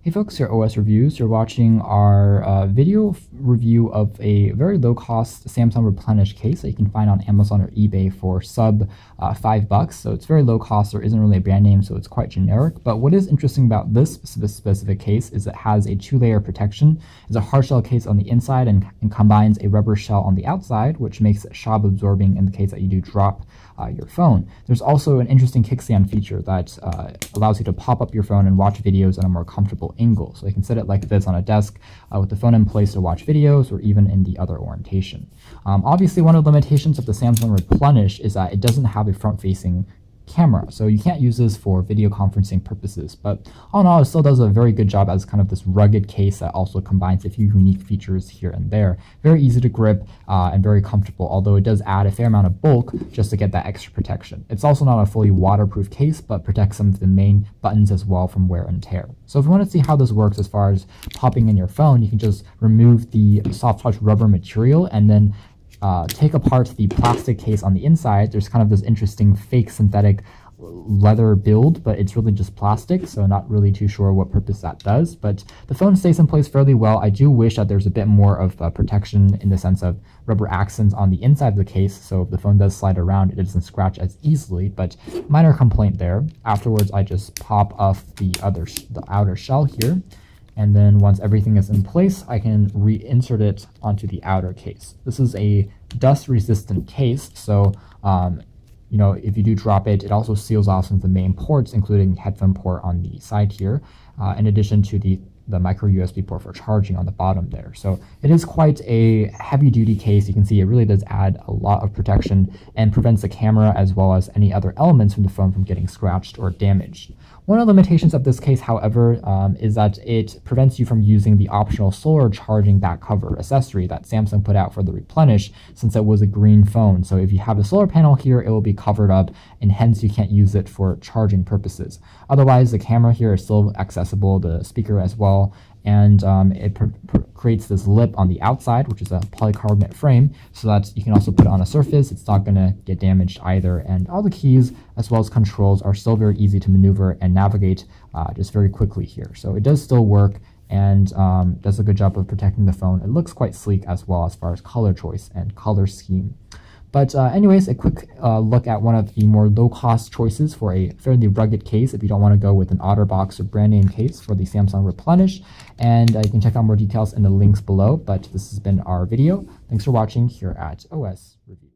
Hey folks, here at OS Reviews. You're watching our video review of a very low-cost Samsung Replenish case that you can find on Amazon or eBay for sub $5. So it's very low cost. There isn't really a brand name, so it's quite generic. But what is interesting about this specific case is it has a 2-layer protection. It's a hard shell case on the inside and combines a rubber shell on the outside, which makes it shock absorbing in the case that you do drop your phone. There's also an interesting kickstand feature that allows you to pop up your phone and watch videos at a more comfortable angle. So you can set it like this on a desk with the phone in place to watch videos, or even in the other orientation. Obviously, one of the limitations of the Samsung Replenish is that it doesn't have a front-facing camera, so you can't use this for video conferencing purposes, but all in all, it still does a very good job as kind of this rugged case that also combines a few unique features here and there. Very easy to grip and very comfortable, although it does add a fair amount of bulk just to get that extra protection. It's also not a fully waterproof case, but protects some of the main buttons as well from wear and tear. So if you want to see how this works as far as popping in your phone, you can just remove the soft touch rubber material and then take apart the plastic case on the inside. There's kind of this interesting fake synthetic leather build, but it's really just plastic, so not really too sure what purpose that does. But the phone stays in place fairly well. I do wish that there's a bit more of protection in the sense of rubber accents on the inside of the case, so if the phone does slide around, it doesn't scratch as easily, but minor complaint there. Afterwards, I just pop off the outer shell here. And then once everything is in place, I can reinsert it onto the outer case. This is a dust-resistant case, so if you do drop it, it also seals off some of the main ports, including the headphone port on the side here, in addition to the micro USB port for charging on the bottom there. So it is quite a heavy duty case. You can see it really does add a lot of protection and prevents the camera as well as any other elements from the phone from getting scratched or damaged. One of the limitations of this case, however, is that it prevents you from using the optional solar charging back cover accessory that Samsung put out for the Replenish, since it was a green phone. So if you have the solar panel here, it will be covered up, and hence you can't use it for charging purposes. Otherwise, the camera here is still accessible, the speaker as well, and it creates this lip on the outside, which is a polycarbonate frame, so that you can also put it on a surface. It's not going to get damaged either, and all the keys as well as controls are still very easy to maneuver and navigate just very quickly here. So it does still work and does a good job of protecting the phone. It looks quite sleek as well as far as color choice and color scheme. But anyways, a quick look at one of the more low-cost choices for a fairly rugged case if you don't want to go with an OtterBox or brand name case for the Samsung Replenish. And you can check out more details in the links below. But this has been our video. Thanks for watching here at OS Review.